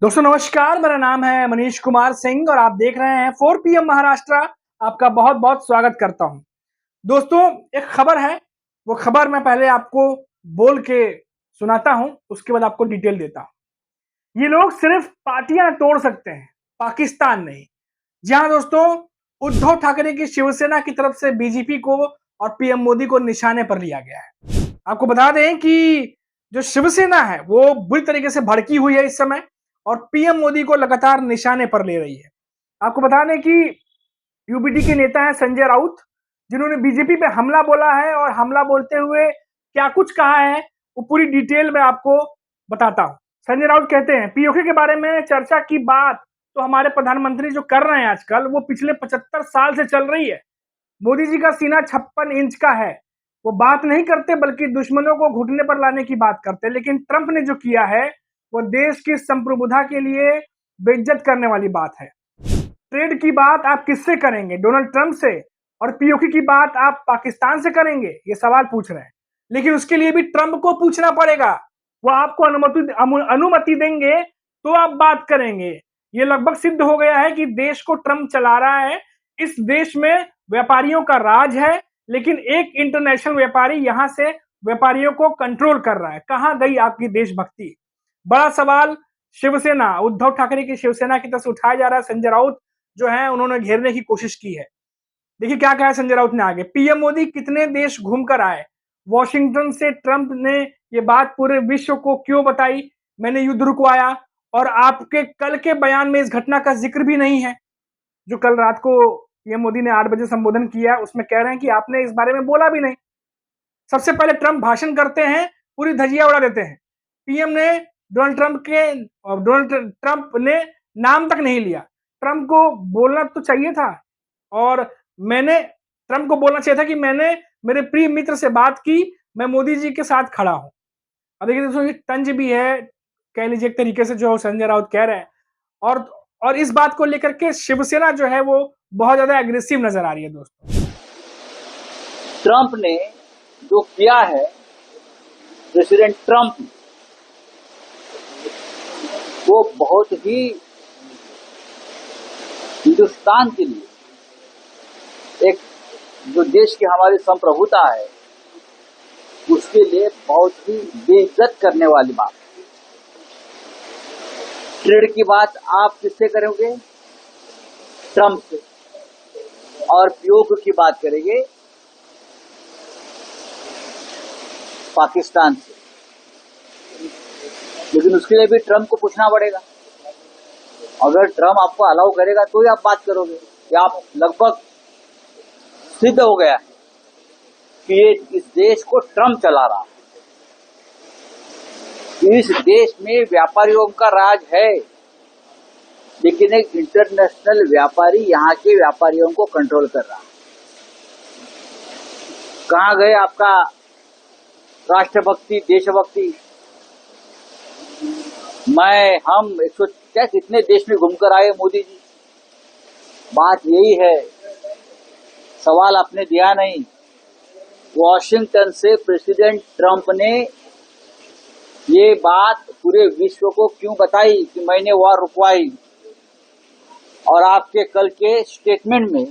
दोस्तों नमस्कार, मेरा नाम है मनीष कुमार सिंह और आप देख रहे हैं 4 PM महाराष्ट्र। आपका बहुत बहुत स्वागत करता हूं। दोस्तों एक खबर है, वो खबर मैं पहले आपको बोल के सुनाता हूं, उसके बाद आपको डिटेल देता हूं। ये लोग सिर्फ पार्टियां तोड़ सकते हैं, पाकिस्तान नहीं। जहां दोस्तों उद्धव ठाकरे की शिवसेना की तरफ से बीजेपी को और पीएम मोदी को निशाने पर लिया गया है। आपको बता दें कि जो शिवसेना है वो बुरी तरीके से भड़की हुई है इस समय और पीएम मोदी को लगातार निशाने पर ले रही है। आपको बता दें कि यूपीडी के नेता हैं संजय राउत, जिन्होंने बीजेपी पे हमला बोला है और हमला बोलते हुए क्या कुछ कहा है वो पूरी डिटेल में आपको बताता हूं। संजय राउत कहते हैं पीओके के बारे में चर्चा की बात तो हमारे प्रधानमंत्री जो कर रहे हैं आजकल वो पिछले 75 साल से चल रही है। मोदी जी का सीना 56 इंच का है, वो बात नहीं करते बल्कि दुश्मनों को घुटने पर लाने की बात करते। लेकिन ट्रंप ने जो किया है वो देश की संप्रभुता के लिए बेइज्जत करने वाली बात है। ट्रेड की बात आप किससे करेंगे, डोनाल्ड ट्रंप से, और पीओके की बात आप पाकिस्तान से करेंगे, ये सवाल पूछ रहे हैं। लेकिन उसके लिए भी ट्रंप को पूछना पड़ेगा, वो आपको अनुमति देंगे तो आप बात करेंगे। ये लगभग सिद्ध हो गया है कि देश को ट्रंप चला रहा है। इस देश में व्यापारियों का राज है, लेकिन एक इंटरनेशनल व्यापारी यहां से व्यापारियों को कंट्रोल कर रहा है। कहां गई आपकी देशभक्ति? बड़ा सवाल शिवसेना, उद्धव ठाकरे की शिवसेना की तरफ से उठाया जा रहा है। संजय राउत जो है उन्होंने घेरने की कोशिश की है। देखिए क्या कहा है संजय राउत ने आगे, पीएम मोदी कितने देश घूमकर आए, वॉशिंगटन से ट्रंप ने ये बात पूरे विश्व को क्यों बताई, मैंने युद्ध रुकवाया, और आपके कल के बयान में इस घटना का जिक्र भी नहीं है। जो कल रात को पीएम मोदी ने 8 बजे संबोधन किया उसमें कह रहे हैं कि आपने इस बारे में बोला भी नहीं। सबसे पहले ट्रंप भाषण करते हैं, पूरी धजिया उड़ा देते हैं। पीएम ने डोनाल्ड ट्रंप ने नाम तक नहीं लिया। ट्रंप को बोलना तो चाहिए था, और मैंने ट्रंप को बोलना चाहिए था कि मैंने मेरे प्रिय मित्र से बात की, मैं मोदी जी के साथ खड़ा हूं। अब देखिए दोस्तों ये तंज भी है, कह लीजिए एक तरीके से जो संजय राउत कह रहे हैं। और इस बात को लेकर के शिवसेना जो है वो बहुत ज्यादा एग्रेसिव नजर आ रही है। दोस्तों ट्रंप ने जो किया है, प्रेसिडेंट ट्रंप, वो बहुत ही हिंदुस्तान के लिए, एक जो देश की हमारी संप्रभुता है उसके लिए बहुत ही बेइज्जत करने वाली बात। ट्रेड की बात आप किससे करोगे? ट्रंप से। और पीओके की बात करेंगे पाकिस्तान से। लेकिन उसके लिए भी ट्रंप को पूछना पड़ेगा। अगर ट्रंप आपको अलाउ करेगा तो ही आप बात करोगे। या आप लगभग सिद्ध हो गया है कि ये इस देश को ट्रंप चला रहा है। इस देश में व्यापारियों का राज है, लेकिन एक इंटरनेशनल व्यापारी यहाँ के व्यापारियों को कंट्रोल कर रहा है। कहाँ गए आपका राष्ट्रभक्ति, देशभक्ति? हम 100 कितने देश में घूमकर आए मोदी जी। बात यही है, सवाल आपने दिया नहीं। वॉशिंगटन से प्रेसिडेंट ट्रंप ने ये बात पूरे विश्व को क्यों बताई कि मैंने वॉर रुकवाई, और आपके कल के स्टेटमेंट में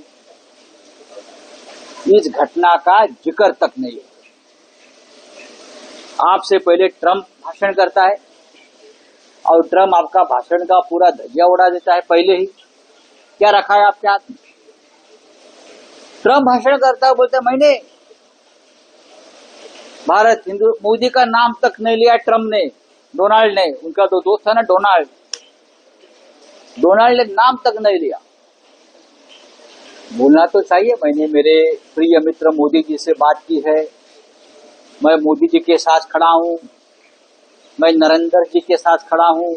इस घटना का जिक्र तक नहीं है। आपसे पहले ट्रंप भाषण करता है और ट्रंप आपका भाषण का पूरा धजिया उड़ा देता है पहले ही। क्या रखा है आपके हाथ में? ट्रंप भाषण करता है, बोलता है मैंने भारत हिंदू, मोदी का नाम तक नहीं लिया ट्रंप ने, डोनाल्ड ने, उनका तो दोस्त है ना डोनाल्ड ने नाम तक नहीं लिया। बोलना तो चाहिए मैंने मेरे प्रिय मित्र मोदी जी से बात की है, मैं मोदी जी के साथ खड़ा हूं, मैं नरेंद्र जी के साथ खड़ा हूं।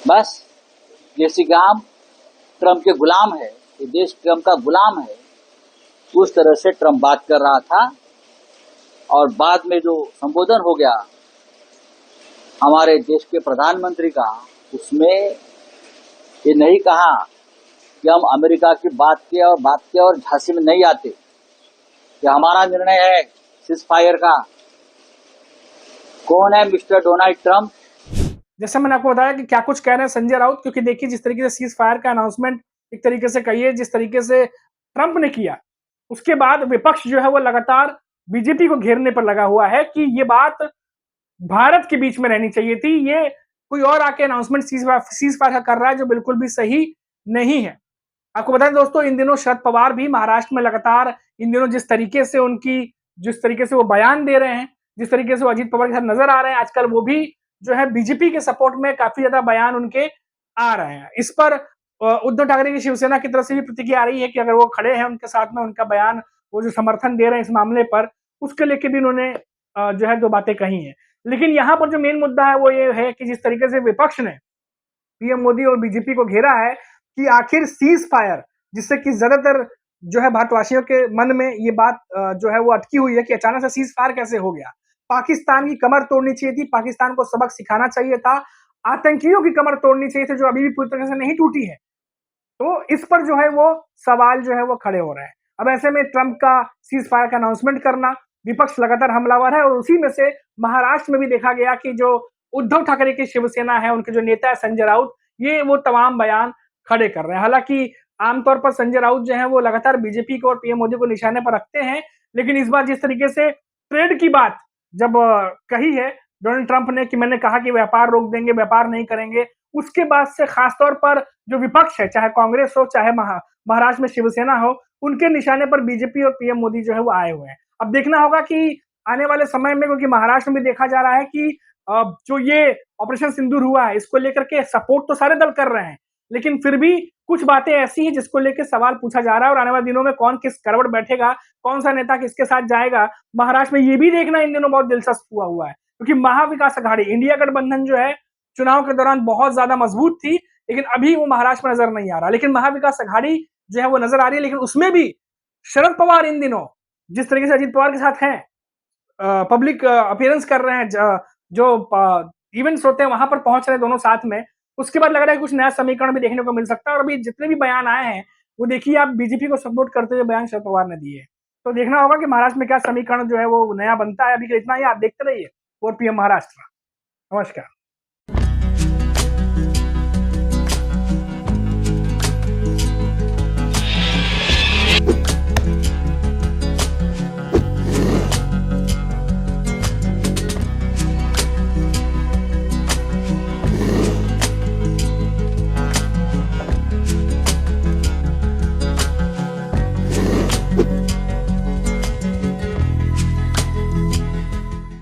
बस जैसे कि हम ट्रंप के गुलाम है, ये देश ट्रंप का गुलाम है, उस तरह से ट्रंप बात कर रहा था। और बाद में जो संबोधन हो गया हमारे देश के प्रधानमंत्री का, उसमें ये नहीं कहा कि हम अमेरिका की बात किए और झांसी में नहीं आते, कि हमारा निर्णय है सीज फायर का। कौन है मिस्टर डोनाल्ड ट्रंप? जैसे मैंने आपको बताया कि क्या कुछ कह रहे हैं संजय राउत, क्योंकि देखिए जिस तरीके से सीज फायर का अनाउंसमेंट एक तरीके से कहिए जिस तरीके से ट्रंप ने किया, उसके बाद विपक्ष जो है वो लगातार बीजेपी को घेरने पर लगा हुआ है कि ये बात भारत के बीच में रहनी चाहिए थी। ये कोई और आके अनाउंसमेंट सीज फायर का कर रहा है जो बिल्कुल भी सही नहीं है। आपको बता दें दोस्तों, इन दिनों शरद पवार भी महाराष्ट्र में लगातार इन दिनों जिस तरीके से वो बयान दे रहे हैं, जिस तरीके से वो अजीत पवार के साथ नजर आ रहे हैं आजकल, वो भी जो है बीजेपी के सपोर्ट में काफी ज्यादा बयान उनके आ रहे हैं। इस पर उद्धव ठाकरे की शिवसेना की तरफ से भी प्रतिक्रिया आ रही है कि अगर वो खड़े हैं उनके साथ में, उनका बयान, वो जो समर्थन दे रहे हैं इस मामले पर, उसके लेके भी उन्होंने जो है दो बातें कही हैं। लेकिन यहाँ पर जो मेन मुद्दा है वो ये है कि जिस तरीके से विपक्ष ने पीएम मोदी और बीजेपी को घेरा है कि आखिर सीज फायर, जिससे कि ज्यादातर जो है भारतवासियों के मन में ये बात जो है वो अटकी हुई है कि अचानक से सीज फायर कैसे हो गया। पाकिस्तान की कमर तोड़नी चाहिए थी, पाकिस्तान को सबक सिखाना चाहिए था, आतंकियों की कमर तोड़नी चाहिए थी जो अभी भी पूरी तरह से नहीं टूटी है। तो इस पर जो है वो सवाल जो है वो खड़े हो रहे हैं। अब ऐसे में ट्रंप का सीज फायर का अनाउंसमेंट करना, विपक्ष लगातार हमलावर है, और उसी में से महाराष्ट्र में भी देखा गया कि जो उद्धव ठाकरे की शिवसेना है, उनके जो नेता है संजय राउत, ये वो तमाम बयान खड़े कर रहे हैं। हालांकि आमतौर पर संजय राउत जो है वो लगातार बीजेपी को और पीएम मोदी को निशाने पर रखते हैं, लेकिन इस बार जिस तरीके से ट्रेड की बात जब कही है डोनाल्ड ट्रंप ने कि मैंने कहा कि व्यापार रोक देंगे, व्यापार नहीं करेंगे, उसके बाद से खासतौर पर जो विपक्ष है, चाहे कांग्रेस हो, चाहे महाराष्ट्र में शिवसेना हो, उनके निशाने पर बीजेपी और पीएम मोदी जो है वो आए हुए हैं। अब देखना होगा कि आने वाले समय में, क्योंकि महाराष्ट्र में भी देखा जा रहा है कि जो ये ऑपरेशन सिंदूर हुआ है, इसको लेकर के सपोर्ट तो सारे दल कर रहे हैं, लेकिन फिर भी कुछ बातें ऐसी हैं जिसको लेकर सवाल पूछा जा रहा है, और आने वाले दिनों में कौन किस करवट बैठेगा, कौन सा नेता किसके साथ जाएगा, महाराष्ट्र में ये भी देखना इन दिनों बहुत दिलचस्प हुआ है। क्योंकि महाविकास अघाड़ी, इंडिया गठबंधन जो है चुनाव के दौरान बहुत ज्यादा मजबूत थी, लेकिन अभी वो महाराष्ट्र में नजर नहीं आ रहा। लेकिन महाविकास अघाड़ी जो है वो नजर आ रही है, लेकिन उसमें भी शरद पवार इन दिनों जिस तरीके से अजीत पवार के साथ हैं, पब्लिक अपीयरेंस कर रहे हैं, जो इवेंट्स होते हैं वहां पर पहुंच रहे हैं दोनों साथ में, उसके बाद लग रहा है कुछ नया समीकरण भी देखने को मिल सकता है। और अभी जितने भी बयान आए हैं वो देखिए आप बीजेपी को सपोर्ट करते हुए बयान शरद पवार ने दिए। तो देखना होगा कि महाराष्ट्र में क्या समीकरण जो है वो नया बनता है। अभी के इतना ही, आप देखते रहिए और पीएम महाराष्ट्र। नमस्कार।